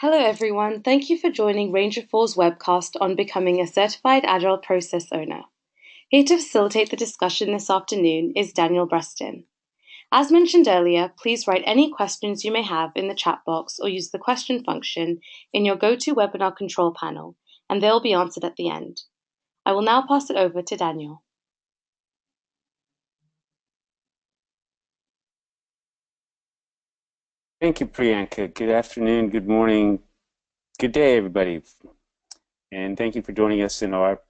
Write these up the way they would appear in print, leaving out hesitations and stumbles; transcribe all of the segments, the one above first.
Hello everyone, thank you for joining Ranger 4's webcast on becoming a certified Agile process owner. Here to facilitate the discussion this afternoon is Daniel Breston. As mentioned earlier, please write any questions you may have in the chat box or use the question function in your GoToWebinar control panel, and they'll be answered at the end. I will now pass it over to Daniel. Thank you, Priyanka. Good afternoon, good morning, good day, everybody. And thank you for joining us in our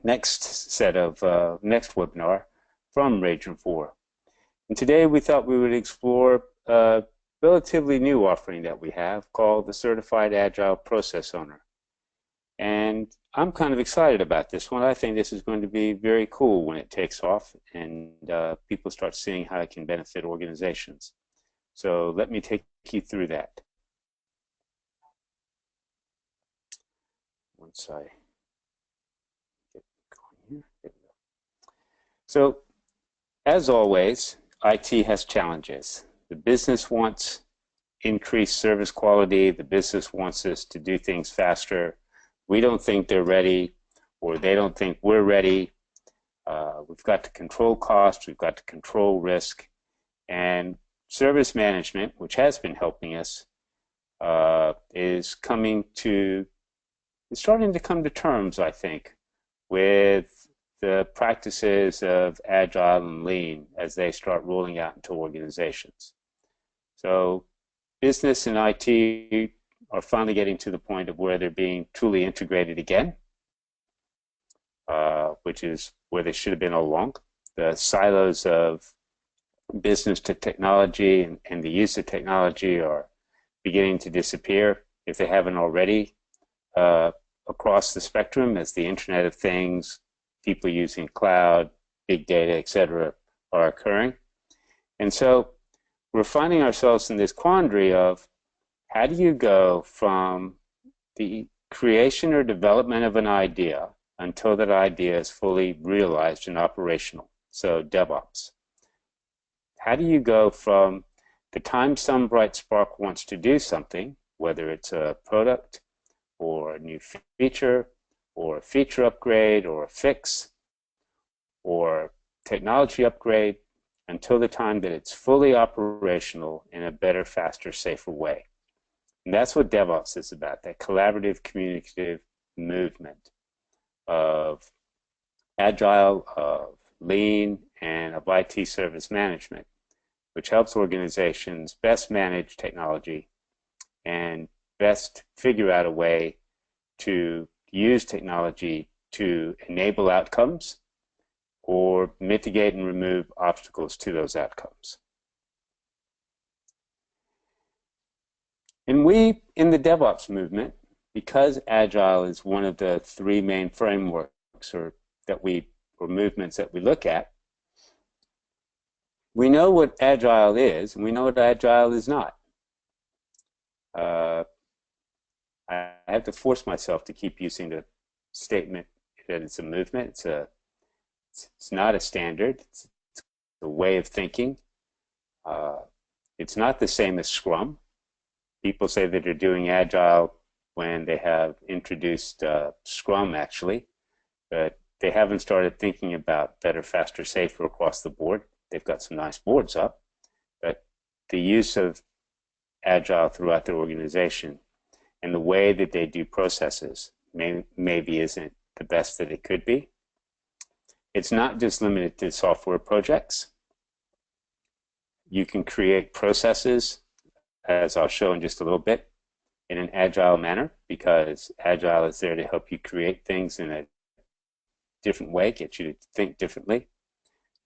next webinar from Ranger 4. And today we thought we would explore a relatively new offering that we have called the Certified Agile Process Owner. And I'm kind of excited about this one. I think this is going to be very cool when it takes off and people start seeing how it can benefit organizations. So let me take you through that. Once I get going here. There we go. So, as always, IT has challenges. The business wants increased service quality. The business wants us to do things faster. We don't think they're ready, or they don't think we're ready. We've got to control costs. We've got to control risk. And service management, which has been helping us, is starting to come to terms, I think, with the practices of Agile and Lean as they start rolling out into organizations. So business and IT are finally getting to the point of where they're being truly integrated again, which is where they should have been all along. The silos of business to technology and the use of technology are beginning to disappear, if they haven't already, across the spectrum as the Internet of Things, people using cloud, big data, etc., are occurring. And so we're finding ourselves in this quandary of how do you go from the creation or development of an idea until that idea is fully realized and operational, so DevOps. How do you go from the time some bright spark wants to do something, whether it's a product or a new feature or a feature upgrade or a fix or technology upgrade, until the time that it's fully operational in a better, faster, safer way? And that's what DevOps is about, that collaborative, communicative movement of Agile, of Lean, and of IT service management, which helps organizations best manage technology and best figure out a way to use technology to enable outcomes or mitigate and remove obstacles to those outcomes. And we, in the DevOps movement, because Agile is one of the three main frameworks or movements that we look at, we know what Agile is, and we know what Agile is not. I have to force myself to keep using the statement that it's a movement. It's not a standard. It's a way of thinking. It's not the same as Scrum. People say that they're doing Agile when they have introduced Scrum, actually, but they haven't started thinking about better, faster, safer across the board. They've got some nice boards up, but the use of Agile throughout their organization and the way that they do processes maybe isn't the best that it could be. It's not just limited to software projects. You can create processes, as I'll show in just a little bit, in an Agile manner, because Agile is there to help you create things in a different way, get you to think differently.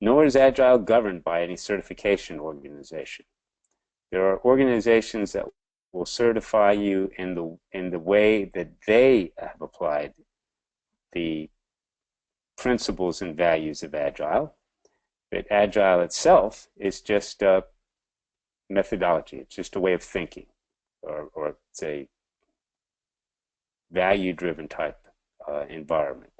Nor is Agile governed by any certification organization. There are organizations that will certify you in the way that they have applied the principles and values of Agile, but Agile itself is just a methodology. It's just a way of thinking, or it's a value-driven type environment.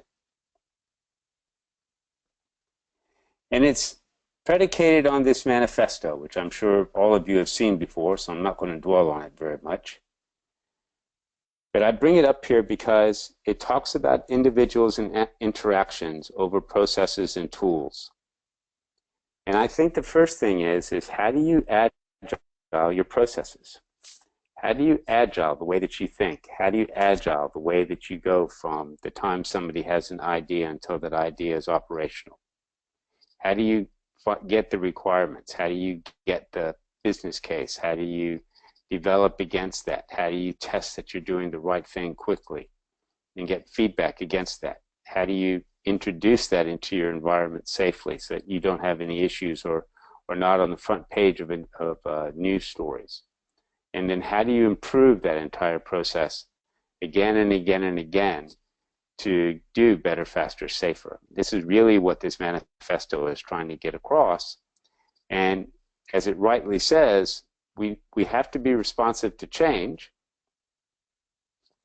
And it's predicated on this manifesto, which I'm sure all of you have seen before, so I'm not going to dwell on it very much. But I bring it up here because it talks about individuals and interactions over processes and tools. And I think the first thing is how do you agile your processes? How do you agile the way that you think? How do you agile the way that you go from the time somebody has an idea until that idea is operational? How do you get the requirements? How do you get the business case? How do you develop against that? How do you test that you're doing the right thing quickly and get feedback against that? How do you introduce that into your environment safely so that you don't have any issues or not on the front page of news stories? And then how do you improve that entire process again and again and again to do better, faster, safer? This is really what this manifesto is trying to get across. And as it rightly says, we have to be responsive to change,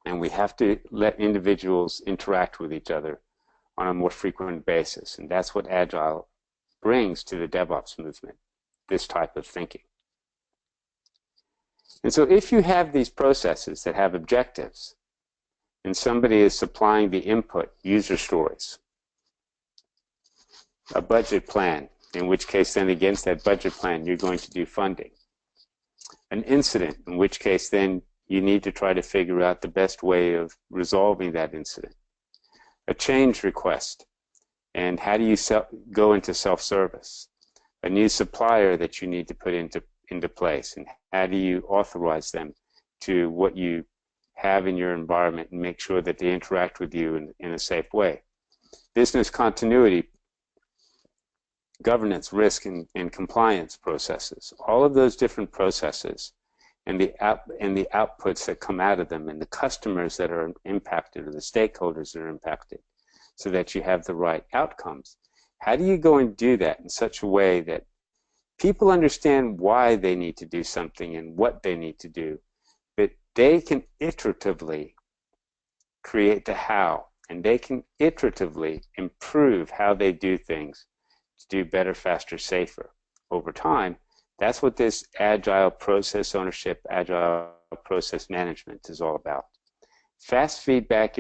and we have to let individuals interact with each other on a more frequent basis. And that's what Agile brings to the DevOps movement, this type of thinking. And so if you have these processes that have objectives, and somebody is supplying the input, user stories, a budget plan, in which case then against that budget plan you're going to do funding, an incident, in which case then you need to try to figure out the best way of resolving that incident, a change request, and how do you go into self-service, a new supplier that you need to put into place, and how do you authorize them to what you have in your environment and make sure that they interact with you in a safe way. Business continuity, governance, risk, and compliance processes, all of those different processes and the outputs that come out of them and the customers that are impacted or the stakeholders that are impacted so that you have the right outcomes. How do you go and do that in such a way that people understand why they need to do something and what they need to do, but they can iteratively create the how, and they can iteratively improve how they do things to do better, faster, safer over time? That's what this agile process ownership, agile process management is all about. Fast feedback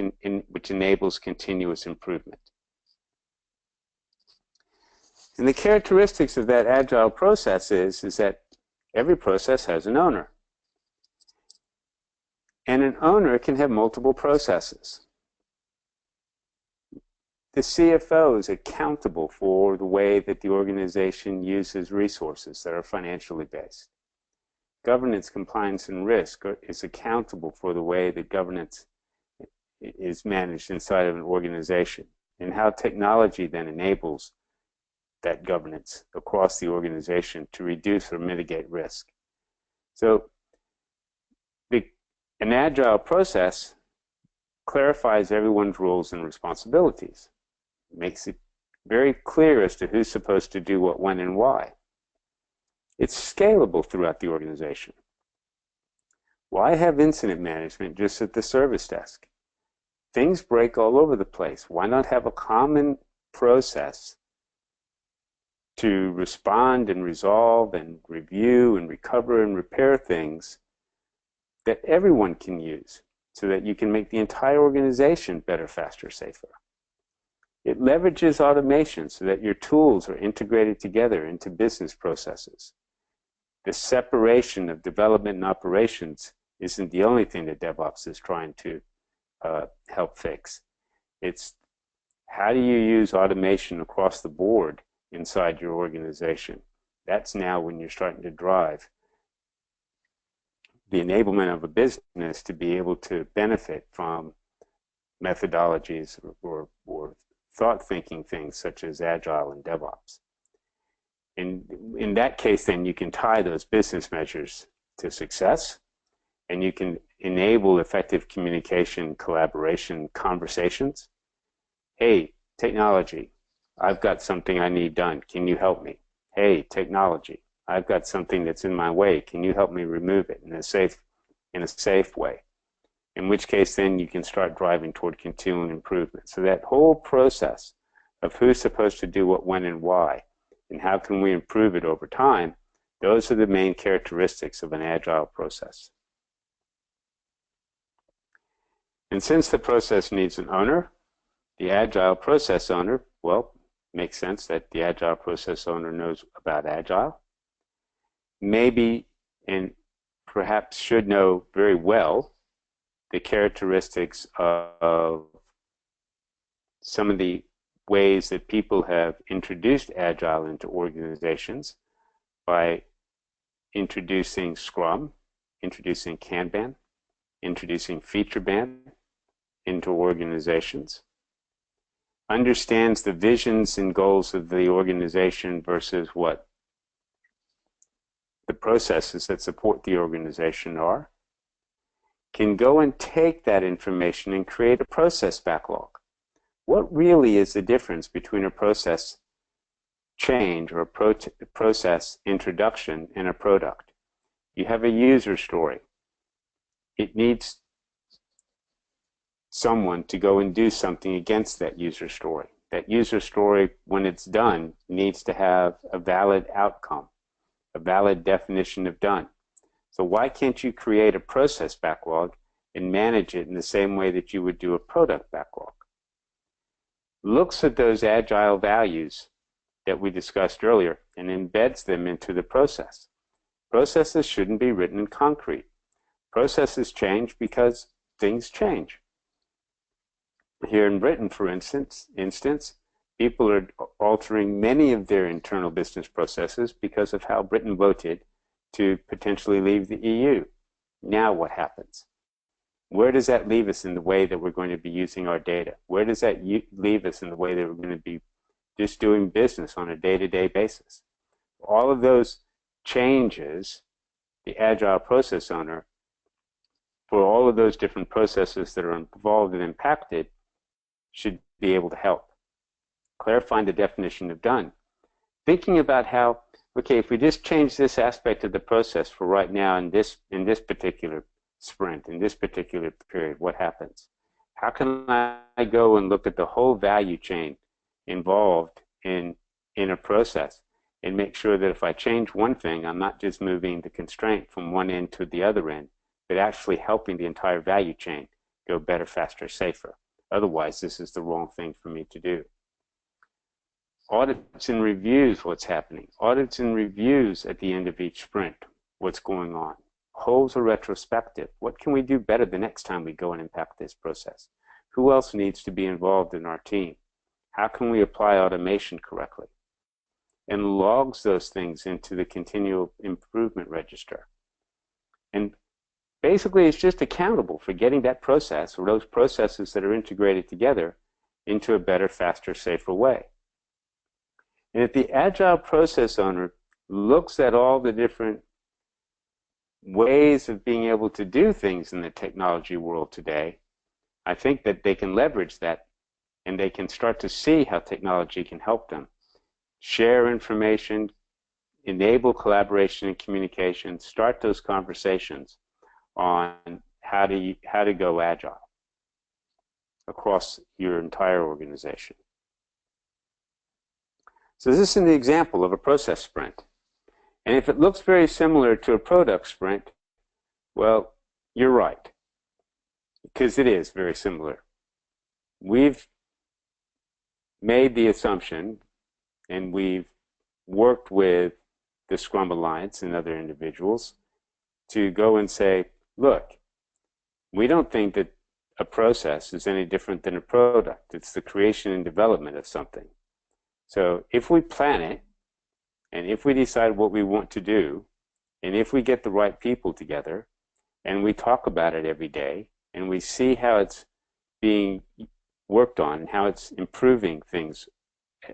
which enables continuous improvement. And the characteristics of that agile process is that every process has an owner. And an owner can have multiple processes. The CFO is accountable for the way that the organization uses resources that are financially based. Governance, compliance, and risk is accountable for the way that governance is managed inside of an organization, and how technology then enables that governance across the organization to reduce or mitigate risk. So an agile process clarifies everyone's roles and responsibilities, makes it very clear as to who's supposed to do what, when, and why. It's scalable throughout the organization. Why have incident management just at the service desk? Things break all over the place. Why not have a common process to respond and resolve and review and recover and repair things that everyone can use so that you can make the entire organization better, faster, safer? It leverages automation so that your tools are integrated together into business processes. The separation of development and operations isn't the only thing that DevOps is trying to help fix. It's how do you use automation across the board inside your organization? That's now when you're starting to drive the enablement of a business to be able to benefit from methodologies or thought-thinking things such as Agile and DevOps. And in that case, then you can tie those business measures to success, and you can enable effective communication, collaboration, conversations. Hey, technology, I've got something I need done. Can you help me? Hey, technology, I've got something that's in my way. Can you help me remove it in a safe way? In which case, then you can start driving toward continual improvement. So that whole process of who's supposed to do what, when, and why, and how can we improve it over time, those are the main characteristics of an agile process. And since the process needs an owner, the Agile process owner, well, makes sense that the Agile process owner knows about Agile, maybe and perhaps should know very well the characteristics of some of the ways that people have introduced Agile into organizations by introducing Scrum, introducing Kanban, introducing FeatureBand into organizations, understands the visions and goals of the organization versus what the processes that support the organization are, can go and take that information and create a process backlog. What really is the difference between a process change or a process introduction and a product? You have a user story. It needs someone to go and do something against that user story. That user story, when it's done, needs to have a valid outcome, a valid definition of done. So why can't you create a process backlog and manage it in the same way that you would do a product backlog? Looks at those agile values that we discussed earlier and embeds them into the process. Processes shouldn't be written in concrete. Processes change because things change. Here in Britain, for instance, people are altering many of their internal business processes because of how Britain voted to potentially leave the EU. Now what happens? Where does that leave us in the way that we're going to be using our data? Where does that leave us in the way that we're going to be just doing business on a day-to-day basis? All of those changes, the Agile process owner, for all of those different processes that are involved and impacted, should be able to help. Clarifying the definition of done. Thinking about how, okay, if we just change this aspect of the process for right now in this particular sprint, in this particular period, what happens? How can I go and look at the whole value chain involved in a process and make sure that if I change one thing, I'm not just moving the constraint from one end to the other end, but actually helping the entire value chain go better, faster, safer. Otherwise, this is the wrong thing for me to do. Audits and reviews what's happening. Audits and reviews at the end of each sprint, what's going on. Holds a retrospective. What can we do better the next time we go and impact this process? Who else needs to be involved in our team? How can we apply automation correctly? And logs those things into the continual improvement register. And basically, it's just accountable for getting that process or those processes that are integrated together into a better, faster, safer way. And if the Agile process owner looks at all the different ways of being able to do things in the technology world today, I think that they can leverage that and they can start to see how technology can help them share information, enable collaboration and communication, start those conversations on how to go agile across your entire organization. So this is an example of a process sprint. And if it looks very similar to a product sprint, well, you're right, because it is very similar. We've made the assumption, and we've worked with the Scrum Alliance and other individuals to go and say, look, we don't think that a process is any different than a product. It's the creation and development of something. So if we plan it, and if we decide what we want to do, and if we get the right people together, and we talk about it every day, and we see how it's being worked on, and how it's improving things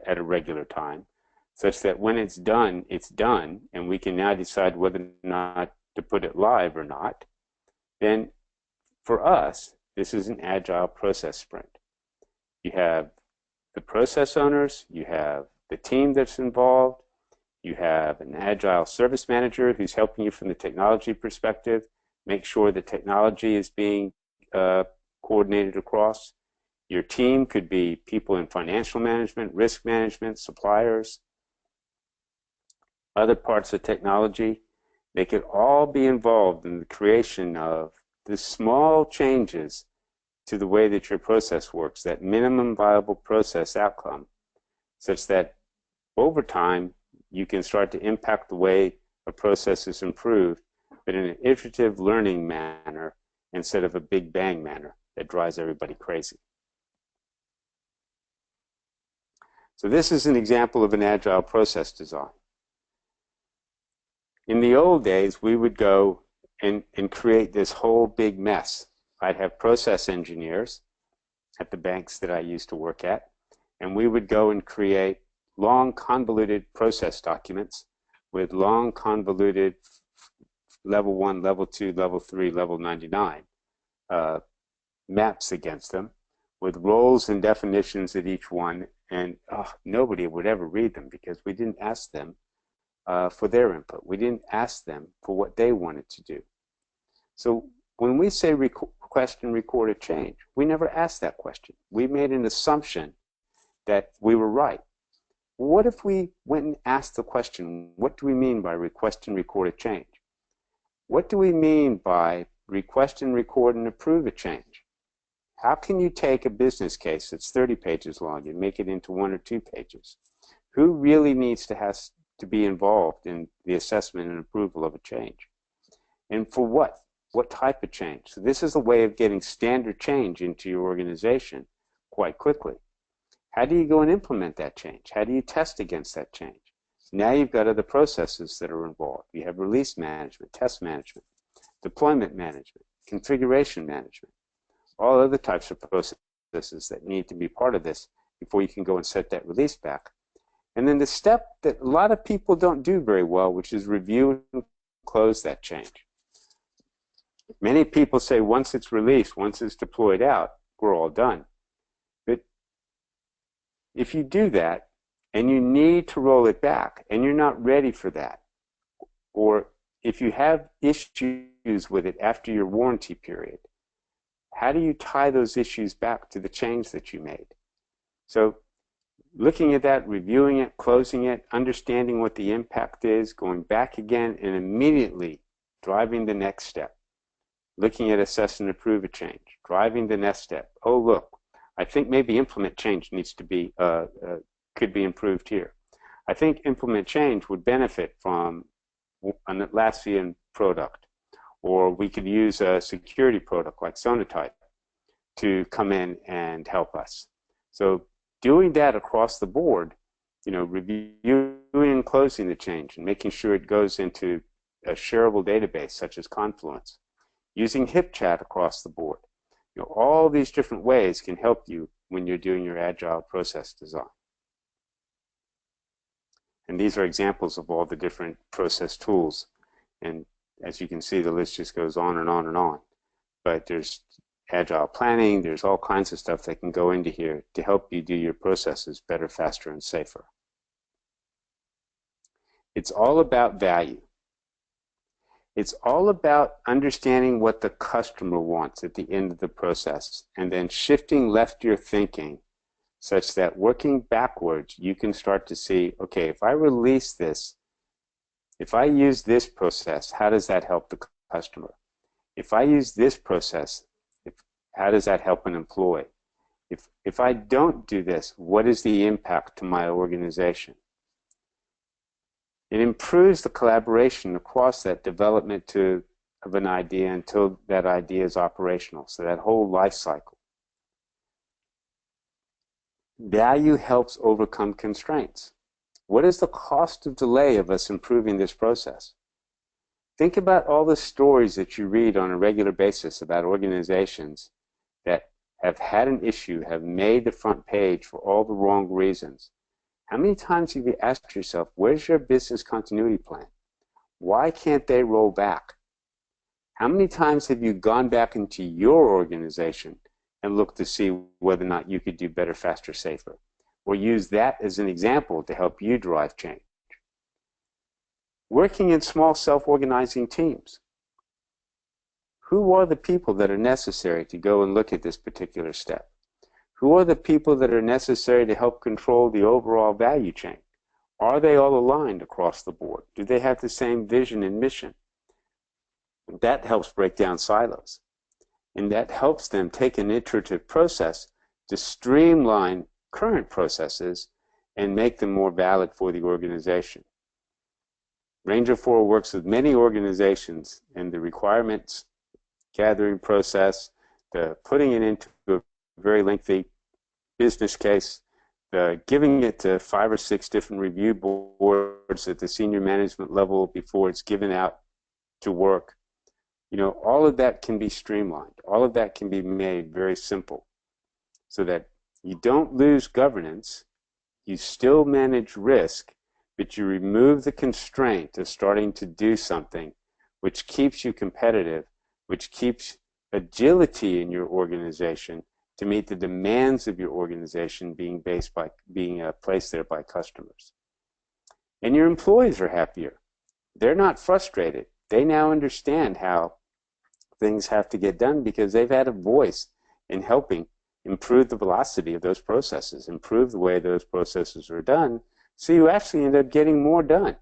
at a regular time, such that when it's done, and we can now decide whether or not to put it live or not, then for us, this is an agile process sprint. You have the process owners, you have the team that's involved, you have an agile service manager who's helping you from the technology perspective, make sure the technology is being coordinated across. Your team could be people in financial management, risk management, suppliers, other parts of technology. They could all be involved in the creation of the small changes to the way that your process works, that minimum viable process outcome, such that over time you can start to impact the way a process is improved, but in an iterative learning manner instead of a big bang manner that drives everybody crazy. So this is an example of an agile process design. In the old days, we would go and create this whole big mess. I'd have process engineers at the banks that I used to work at, and we would go and create long convoluted process documents with long convoluted level 1, level 2, level 3, level 99 maps against them with roles and definitions at each one, and nobody would ever read them because we didn't ask them for their input. We didn't ask them for what they wanted to do. So when we say request and record a change, we never asked that question. We made an assumption that we were right. What if we went and asked the question, what do we mean by request and record a change? What do we mean by request and record and approve a change? How can you take a business case that's 30 pages long and make it into 1 or 2 pages? Who really needs to be involved in the assessment and approval of a change? And for what? What type of change? So this is a way of getting standard change into your organization quite quickly. How do you go and implement that change? How do you test against that change? Now you've got other processes that are involved. You have release management, test management, deployment management, configuration management, all other types of processes that need to be part of this before you can go and set that release back. And then the step that a lot of people don't do very well, which is review and close that change. Many people say once it's released, once it's deployed out, we're all done. But if you do that and you need to roll it back and you're not ready for that, or if you have issues with it after your warranty period, how do you tie those issues back to the change that you made? So looking at that, reviewing it, closing it, understanding what the impact is, going back again, and immediately driving the next step. Looking at assess and approve a change, driving the next step. Oh, look, I think maybe implement change needs to be, could be improved here. I think implement change would benefit from an Atlassian product, or we could use a security product like Sonatype to come in and help us. So doing that across the board, reviewing and closing the change and making sure it goes into a shareable database such as Confluence, using HipChat across the board. All these different ways can help you when you're doing your agile process design. And these are examples of all the different process tools. And as you can see, the list just goes on and on and on. But there's agile planning, there's all kinds of stuff that can go into here to help you do your processes better, faster, and safer. It's all about value. It's all about understanding what the customer wants at the end of the process and then shifting left ear thinking such that working backwards, you can start to see, okay, if I release this, if I use this process, how does that help the customer? If I use this process, how does that help an employee? If I don't do this, what is the impact to my organization? It improves the collaboration across that development of an idea until that idea is operational, so that whole life cycle. Value helps overcome constraints. What is the cost of delay of us improving this process? Think about all the stories that you read on a regular basis about organizations that have had an issue, have made the front page for all the wrong reasons. How many times have you asked yourself, where's your business continuity plan? Why can't they roll back? How many times have you gone back into your organization and looked to see whether or not you could do better, faster, safer? Or use that as an example to help you drive change. Working in small self-organizing teams. Who are the people that are necessary to go and look at this particular step? Who are the people that are necessary to help control the overall value chain? Are they all aligned across the board? Do they have the same vision and mission? That helps break down silos. And that helps them take an iterative process to streamline current processes and make them more valid for the organization. Ranger 4 works with many organizations in the requirements gathering process, the putting it into a very lengthy business case, the giving it to 5 or 6 different review boards at the senior management level before it's given out to work. You know, all of that can be streamlined. All of that can be made very simple so that you don't lose governance, you still manage risk, but you remove the constraint of starting to do something which keeps you competitive, which keeps agility in your organization to meet the demands of your organization being placed there by customers. And your employees are happier. They're not frustrated. They now understand how things have to get done because they've had a voice in helping improve the velocity of those processes, improve the way those processes are done, so you actually end up getting more done.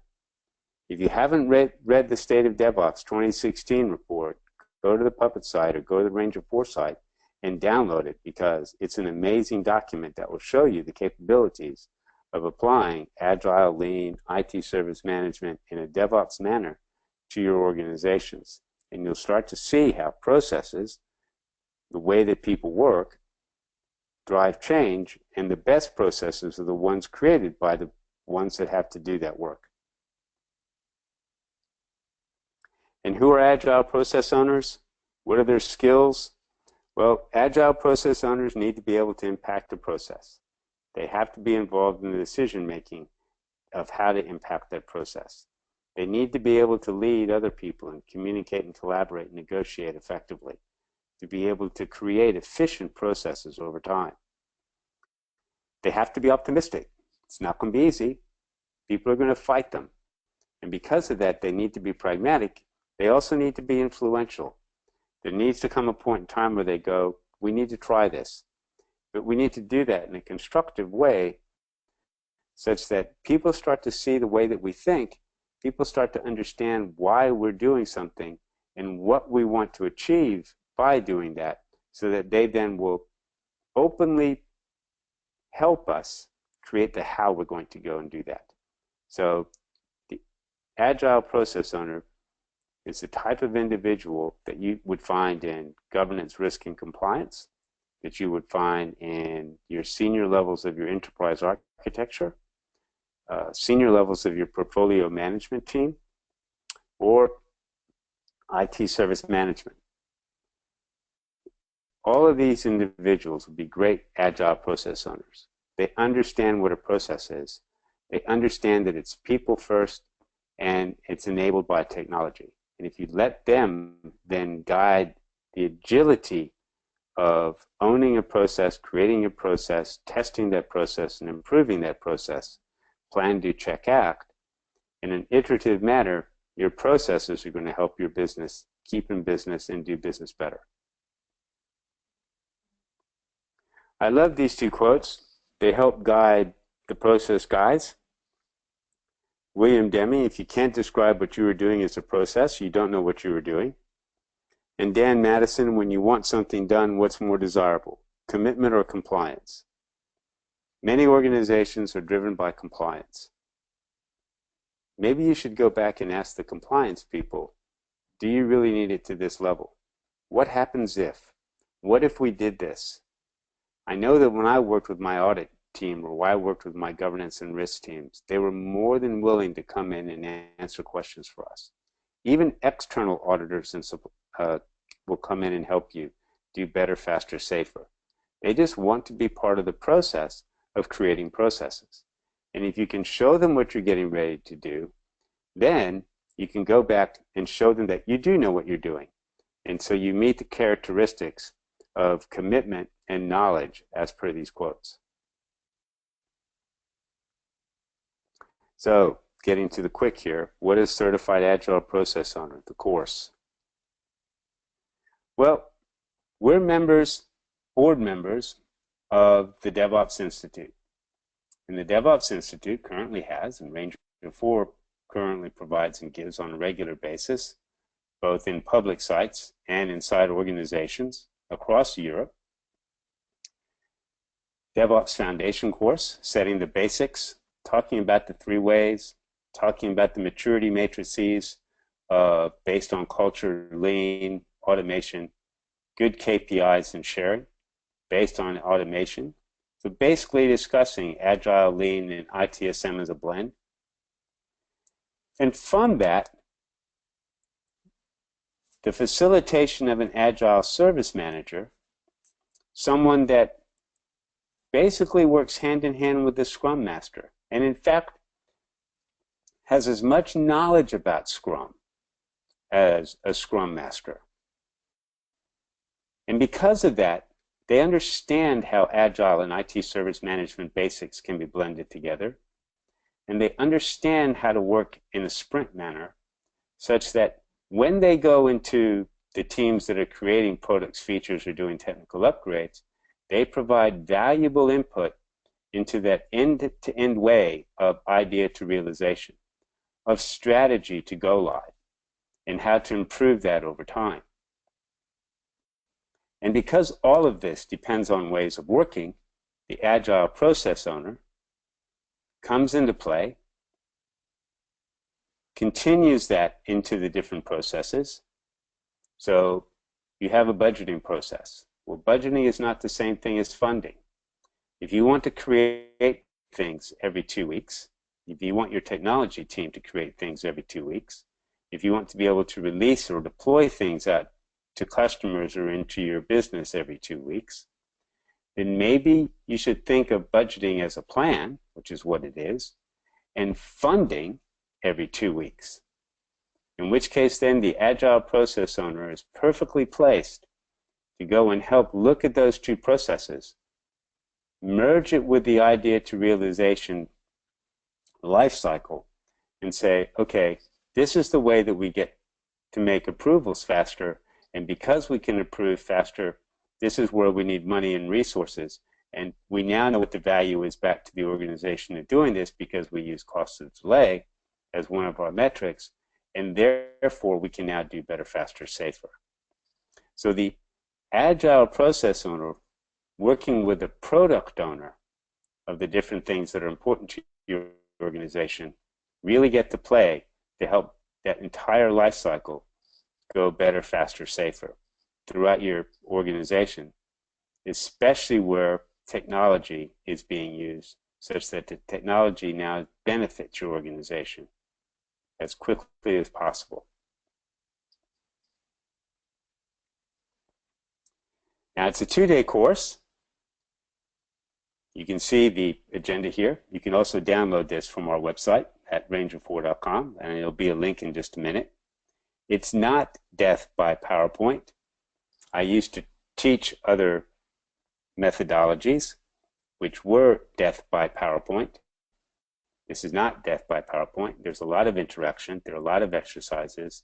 If you haven't read the State of DevOps 2016 report, go to the Puppet site or go to the Ranger 4 site and download it, because it's an amazing document that will show you the capabilities of applying Agile, Lean, IT service management in a DevOps manner to your organizations. And you'll start to see how processes, the way that people work, drive change, and the best processes are the ones created by the ones that have to do that work. And who are Agile process owners? What are their skills? Well, Agile process owners need to be able to impact the process. They have to be involved in the decision making of how to impact that process. They need to be able to lead other people and communicate and collaborate and negotiate effectively, to be able to create efficient processes over time. They have to be optimistic. It's not going to be easy. People are going to fight them. And because of that, they need to be pragmatic. They also need to be influential. There needs to come a point in time where they go, we need to try this. But we need to do that in a constructive way such that people start to see the way that we think. People start to understand why we're doing something and what we want to achieve by doing that, so that they then will openly help us create the how we're going to go and do that. So the Agile process owner is the type of individual that you would find in governance, risk, and compliance, that you would find in your senior levels of your enterprise architecture, senior levels of your portfolio management team, or IT service management. All of these individuals would be great Agile process owners. They understand what a process is. They understand that it's people first and it's enabled by technology. And if you let them then guide the agility of owning a process, creating a process, testing that process, and improving that process, plan, do, check, act, in an iterative manner, your processes are going to help your business keep in business and do business better. I love these two quotes. They help guide the process guys. William Deming, if you can't describe what you were doing as a process, you don't know what you were doing. And Dan Madison, when you want something done, what's more desirable, commitment or compliance? Many organizations are driven by compliance. Maybe you should go back and ask the compliance people, do you really need it to this level? What happens if? What if we did this? I know that when I worked with my audit team, or when I worked with my governance and risk teams, they were more than willing to come in and answer questions for us. Even external auditors will come in and help you do better, faster, safer. They just want to be part of the process of creating processes. And if you can show them what you're getting ready to do, then you can go back and show them that you do know what you're doing. And so you meet the characteristics of commitment and knowledge as per these quotes. So, getting to the quick here, what is Certified Agile Process Owner, the course? Well, we're board members of the DevOps Institute. And the DevOps Institute currently has, and Ranger 4 currently provides and gives on a regular basis, both in public sites and inside organizations across Europe. DevOps Foundation course, setting the basics, talking about the 3 ways, talking about the maturity matrices based on culture, lean, automation, good KPIs and sharing based on automation. So basically discussing Agile, Lean, and ITSM as a blend. And from that, the facilitation of an Agile service manager, someone that basically works hand in hand with the Scrum Master, and in fact has as much knowledge about Scrum as a Scrum Master. And because of that, they understand how Agile and IT service management basics can be blended together, and they understand how to work in a sprint manner such that when they go into the teams that are creating products, features, or doing technical upgrades, they provide valuable input into that end-to-end way of idea to realization, of strategy to go live, and how to improve that over time. And because all of this depends on ways of working, the Agile process owner comes into play, continues that into the different processes. So you have a budgeting process. Well, budgeting is not the same thing as funding. If you want to create things every 2 weeks, if you want your technology team to create things every 2 weeks, if you want to be able to release or deploy things out to customers or into your business every 2 weeks, then maybe you should think of budgeting as a plan, which is what it is, and funding every 2 weeks. In which case then the Agile process owner is perfectly placed to go and help look at those 2 processes, merge it with the idea to realization life cycle, and say, okay, this is the way that we get to make approvals faster, and because we can approve faster, this is where we need money and resources, and we now know what the value is back to the organization of doing this because we use cost of delay as one of our metrics, and therefore we can now do better, faster, safer. So the Agile process owner working with the product owner of the different things that are important to your organization really get to play to help that entire life cycle go better, faster, safer throughout your organization, especially where technology is being used such that the technology now benefits your organization as quickly as possible. Now, it's a 2-day course. You can see the agenda here. You can also download this from our website at ranger4.com, and there'll be a link in just a minute. It's not death by PowerPoint. I used to teach other methodologies which were death by PowerPoint. This is not death by PowerPoint. There's a lot of interaction. There are a lot of exercises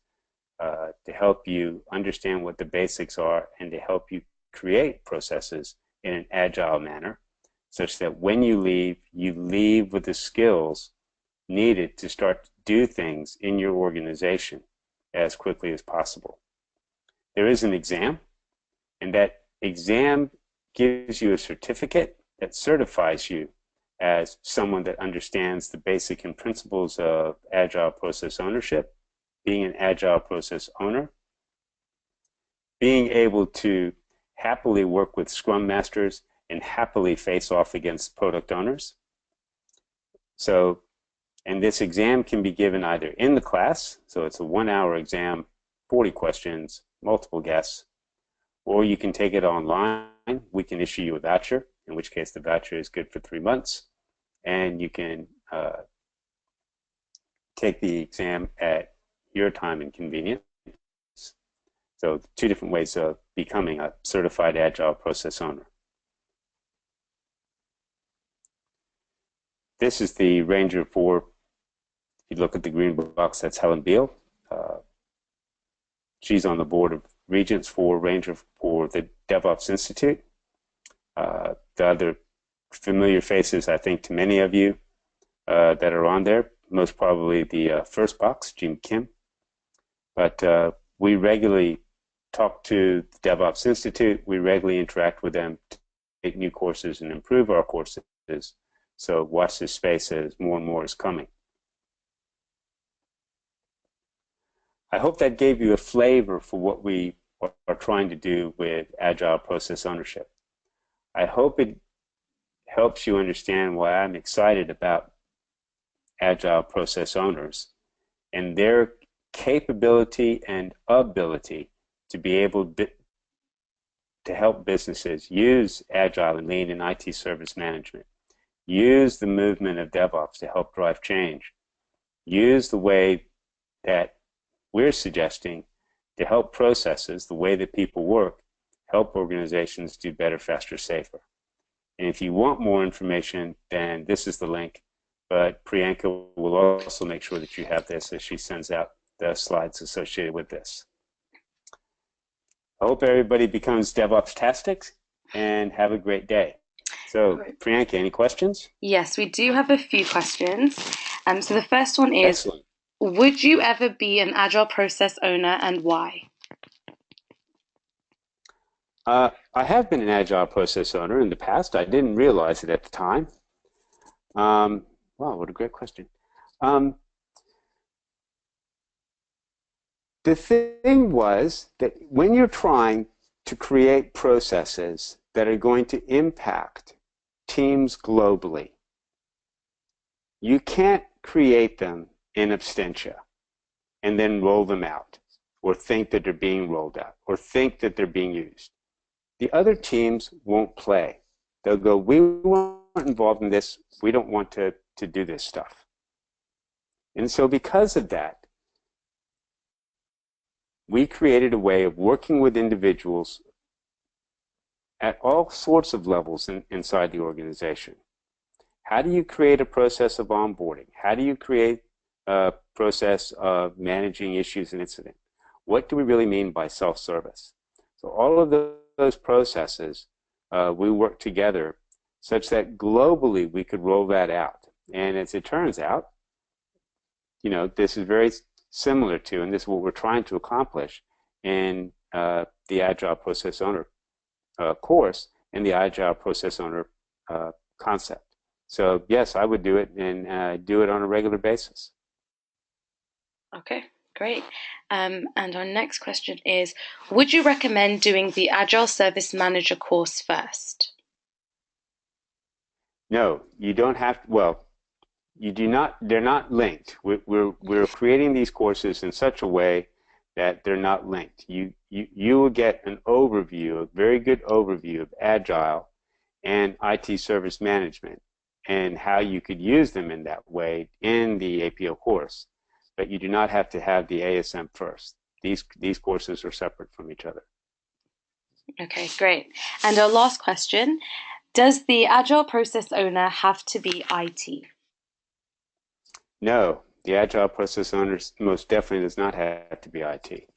to help you understand what the basics are and to help you create processes in an agile manner such that when you leave with the skills needed to start to do things in your organization as quickly as possible. There is an exam, and that exam gives you a certificate that certifies you as someone that understands the basic and principles of agile process ownership, being an agile process owner, being able to happily work with Scrum Masters and happily face off against product owners. So, and this exam can be given either in the class, so it's a 1-hour exam, 40 questions, multiple guests, or you can take it online. We can issue you a voucher, in which case the voucher is good for 3 months, and you can take the exam at your time and convenience. So 2 different ways of becoming a certified agile process owner. This is the Ranger for, if you look at the green box, that's Helen Beal. She's on the board of regents for Ranger for the DevOps Institute. The other familiar faces, I think, to many of you that are on there, most probably the first box, Jim Kim. But we regularly talk to the DevOps Institute. We regularly interact with them to take new courses and improve our courses. So watch this space as more and more is coming. I hope that gave you a flavor for what we are trying to do with Agile Process Ownership. I hope it helps you understand why I'm excited about Agile Process Owners and their capability and ability to be able to help businesses use Agile and Lean in IT service management, use the movement of DevOps to help drive change, use the way that we're suggesting to help processes, the way that people work, help organizations do better, faster, safer. And if you want more information, then this is the link. But Priyanka will also make sure that you have this as she sends out the slides associated with this. I hope everybody becomes DevOps-tastic and have a great day. So, Priyanka, any questions? Yes, we do have a few questions. So the first one is, excellent. Would you ever be an Agile process owner and why? I have been an Agile process owner in the past. I didn't realize it at the time. Wow, what a great question. The thing was that when you're trying to create processes that are going to impact teams globally, you can't create them in absentia and then roll them out or think that they're being rolled out or think that they're being used. The other teams won't play. They'll go, we weren't involved in this. We don't want to do this stuff. And so because of that, we created a way of working with individuals at all sorts of levels inside the organization. How do you create a process of onboarding? How do you create a process of managing issues and incidents? What do we really mean by self-service? So all of those processes, we work together such that globally we could roll that out. And as it turns out, you know, this is very similar to, and this is what we're trying to accomplish in the Agile Process Owner course and the Agile Process Owner concept. So yes, I would do it and do it on a regular basis. Okay, great. And our next question is, would you recommend doing the Agile Service Manager course first? No, you don't have to, well, you do not, they're not linked. We're creating these courses in such a way that they're not linked. You will get an overview, a very good overview of Agile and IT service management and how you could use them in that way in the APO course. But you do not have to have the ASM first. These courses are separate from each other. Okay, great. And our last question, does the Agile Process Owner have to be IT? No, the Agile Process Owner most definitely does not have to be IT.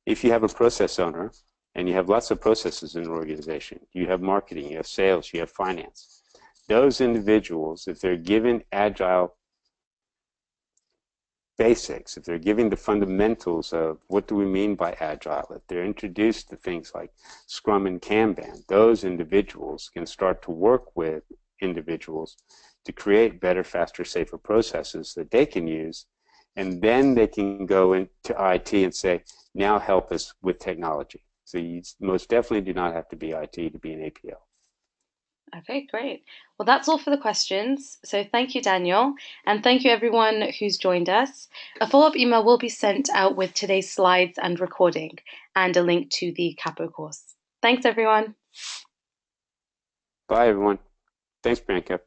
If you have a process owner, and you have lots of processes in an organization, you have marketing, you have sales, you have finance, those individuals, if they're given Agile basics, if they're given the fundamentals of what do we mean by Agile, if they're introduced to things like Scrum and Kanban, those individuals can start to work with individuals to create better, faster, safer processes that they can use, and then they can go into IT and say, now help us with technology. So you most definitely do not have to be IT to be an APO. Okay, great. Well, that's all for the questions. So thank you, Daniel, and thank you everyone who's joined us. A follow-up email will be sent out with today's slides and recording and a link to the CAPO course. Thanks, everyone. Bye, everyone. Thanks, Priyanka.